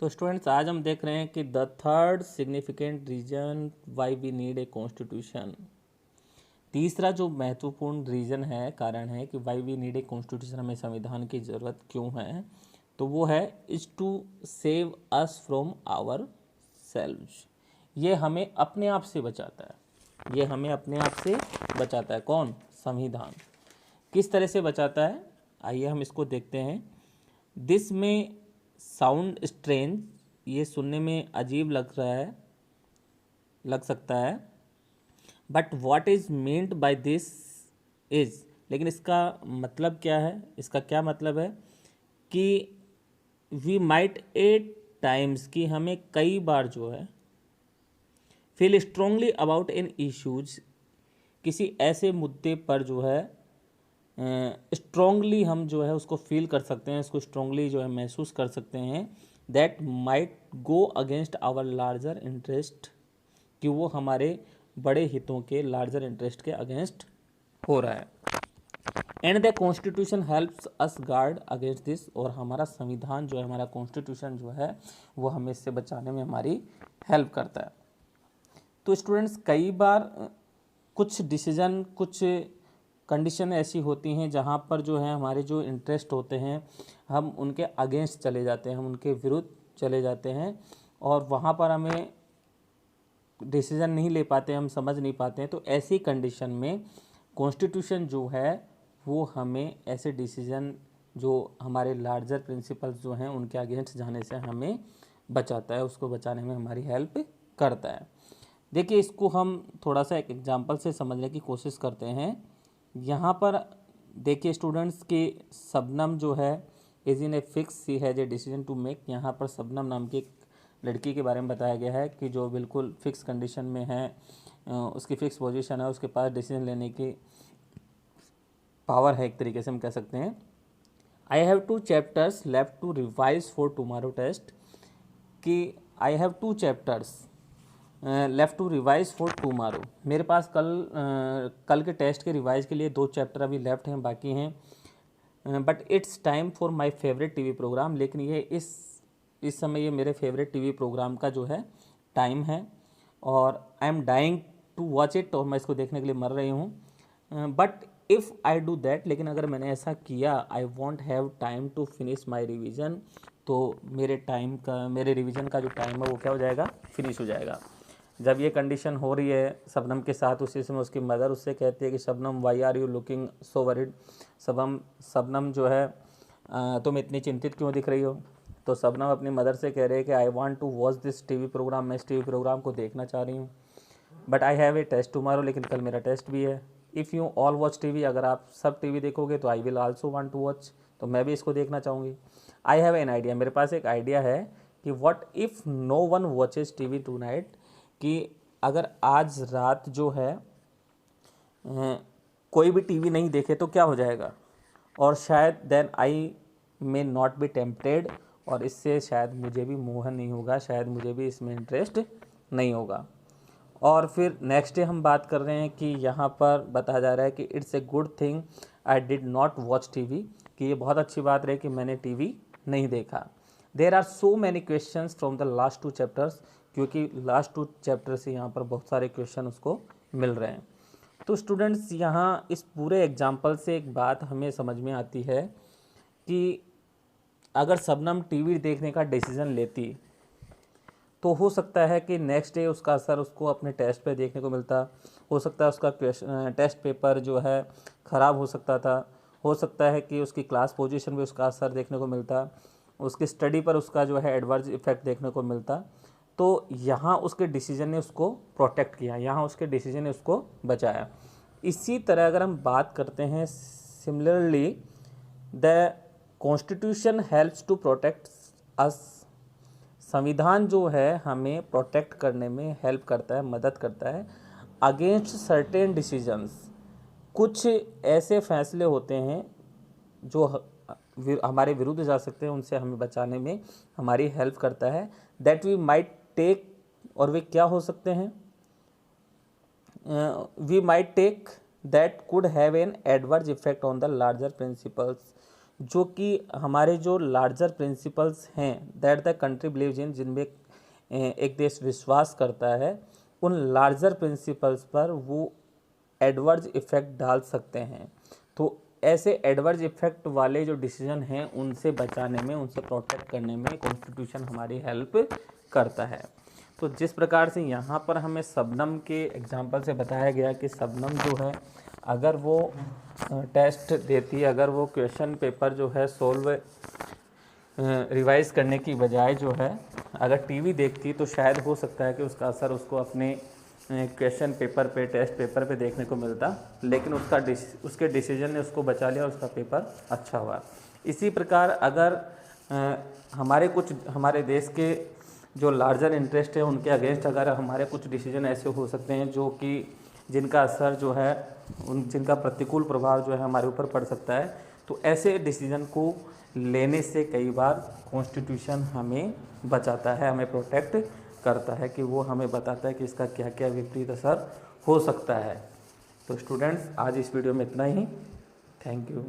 तो स्टूडेंट्स आज हम देख रहे हैं कि the third significant reason why we need a constitution. तीसरा जो महत्वपूर्ण रीज़न है, कारण है कि why we need a constitution, हमें संविधान की ज़रूरत क्यों है, तो वो है is to save us from ourselves. ये हमें अपने आप से बचाता है, ये हमें अपने आप से बचाता है। कौन? संविधान। किस तरह से बचाता है, आइए हम इसको देखते हैं। दिस में साउंड स्ट्रेंज, ये सुनने में अजीब लग सकता है, but what is meant by this is, लेकिन इसका मतलब क्या है, इसका क्या मतलब है कि वी माइट एट टाइम्स, कि हमें कई बार जो है feel strongly about in issues, किसी ऐसे मुद्दे पर जो है स्ट्रांगली हम जो है उसको फील कर सकते हैं, इसको स्ट्रांगली जो है महसूस कर सकते हैं, that might go against our larger interest, कि वो हमारे बड़े हितों के, लार्जर इंटरेस्ट के अगेंस्ट हो रहा है। And the constitution helps us guard against this, और हमारा संविधान जो है, हमारा कॉन्स्टिट्यूशन जो है, वो हमें इससे बचाने में हमारी हेल्प करता है। तो स्टूडेंट्स कई बार कुछ डिसीजन, कुछ कंडीशन ऐसी होती हैं जहाँ पर जो है हमारे जो इंटरेस्ट होते हैं, हम उनके अगेंस्ट चले जाते हैं, हम उनके विरुद्ध चले जाते हैं, और वहाँ पर हमें डिसीज़न नहीं ले पाते, हम समझ नहीं पाते हैं। तो ऐसी कंडीशन में कॉन्स्टिट्यूशन जो है वो हमें ऐसे डिसीज़न, जो हमारे लार्जर प्रिंसिपल्स जो हैं उनके अगेंस्ट जाने से हमें बचाता है, उसको बचाने में हमारी हेल्प करता है। देखिए, इसको हम थोड़ा सा एक एग्जांपल से समझने की कोशिश करते हैं। यहाँ पर देखिए स्टूडेंट्स कि शबनम जो है is in a fix, she has a decision to make. यहाँ पर शबनम नाम की एक लड़की के बारे में बताया गया है कि जो बिल्कुल फिक्स कंडीशन में है, उसकी फिक्स पोजीशन है, उसके पास डिसीजन लेने की पावर है, एक तरीके से हम कह सकते हैं। I have 2 chapters left to revise for tomorrow test, कि I have 2 chapters left to revise for tomorrow, मेरे पास कल के टेस्ट के रिवाइज के लिए 2 चैप्टर अभी लेफ्ट हैं, बाकी हैं। But it's time for my favourite TV programme, लेकिन ये इस समय ये मेरे फेवरेट टीवी प्रोग्राम का जो है टाइम है, और I am dying to watch it, और मैं इसको देखने के लिए मर रही हूँ। But if I do that, लेकिन अगर मैंने ऐसा किया, I won't have time to finish my revision, तो मेरे रिवीजन का जो टाइम है वो क्या हो जाएगा, फिनिश हो जाएगा। जब ये कंडीशन हो रही है शबनम के साथ, उसी समय उसकी मदर उससे कहती है कि Shabnam why are you looking so worried, Shabnam जो है तुम इतनी चिंतित क्यों दिख रही हो। तो शबनम अपनी मदर से कह रही है कि I want to watch this TV programme, मैं इस टीवी प्रोग्राम को देखना चाह रही हूँ, but I have a test tomorrow, लेकिन कल मेरा टेस्ट भी है। If you all watch TV, अगर आप सब टीवी देखोगे तो I will also want to watch, तो मैं भी इसको देखना चाहूँगी। आई हैव एन आइडिया, मेरे पास एक आइडिया है कि what if no one watches TV tonight, कि अगर आज रात जो है कोई भी टीवी नहीं देखे तो क्या हो जाएगा, और शायद then I may not be tempted, और इससे शायद मुझे भी मोह नहीं होगा, शायद मुझे भी इसमें इंटरेस्ट नहीं होगा। और फिर नेक्स्ट डे हम बात कर रहे हैं कि यहाँ पर बताया जा रहा है कि it's a good thing I did not watch TV, कि ये बहुत अच्छी बात रही कि मैंने टीवी नहीं देखा। There are so many questions from the last 2 chapters, क्योंकि लास्ट 2 चैप्टर से यहाँ पर बहुत सारे क्वेश्चन उसको मिल रहे हैं। तो स्टूडेंट्स यहाँ इस पूरे एग्जाम्पल से एक बात हमें समझ में आती है कि अगर शबनम टीवी देखने का डिसीज़न लेती तो हो सकता है कि नेक्स्ट डे उसका असर उसको अपने टेस्ट पे देखने को मिलता, हो सकता है उसका टेस्ट पेपर जो है ख़राब हो सकता था, हो सकता है कि उसकी क्लास पोजीशन में उसका असर देखने को मिलता, उसकी स्टडी पर उसका जो है एडवर्स इफेक्ट देखने को मिलता। तो यहाँ उसके डिसीजन ने उसको प्रोटेक्ट किया, यहाँ उसके डिसीजन ने उसको बचाया। इसी तरह अगर हम बात करते हैं, similarly the constitution helps to protect us, संविधान जो है हमें प्रोटेक्ट करने में हेल्प करता है, मदद करता है अगेंस्ट सर्टेन डिसीजंस। कुछ ऐसे फैसले होते हैं जो हमारे विरुद्ध जा सकते हैं, उनसे हमें बचाने में हमारी हेल्प करता है, दैट वी माइट टेक, और वे क्या हो सकते हैं, we might take that could have an adverse effect on the larger principles, जो कि हमारे जो लार्जर प्रिंसिपल्स हैं that the country believes in, जिनमें एक देश विश्वास करता है, उन लार्जर प्रिंसिपल्स पर वो एडवर्स इफ़ेक्ट डाल सकते हैं। तो ऐसे एडवर्स इफ़ेक्ट वाले जो डिसीजन हैं उनसे बचाने में, उनसे प्रोटेक्ट करने में कॉन्स्टिट्यूशन हमारी हेल्प करता है। तो जिस प्रकार से यहाँ पर हमें शबनम के एग्जांपल से बताया गया कि शबनम जो है अगर वो टेस्ट देती, अगर वो क्वेश्चन पेपर जो है सोल्व रिवाइज करने की बजाय जो है अगर टीवी देखती तो शायद हो सकता है कि उसका असर उसको अपने क्वेश्चन पेपर पे, टेस्ट पेपर पे देखने को मिलता, लेकिन उसके डिसीजन ने उसको बचा लिया, उसका पेपर अच्छा हुआ। इसी प्रकार अगर हमारे देश के जो लार्जर इंटरेस्ट है उनके अगेंस्ट अगर हमारे कुछ डिसीजन ऐसे हो सकते हैं जो कि जिनका असर जो है जिनका प्रतिकूल प्रभाव जो है हमारे ऊपर पड़ सकता है, तो ऐसे डिसीजन को लेने से कई बार कॉन्स्टिट्यूशन हमें बचाता है, हमें प्रोटेक्ट करता है कि वो हमें बताता है कि इसका क्या क्या विपरीत असर हो सकता है। तो स्टूडेंट्स, आज इस वीडियो में इतना ही। Thank you.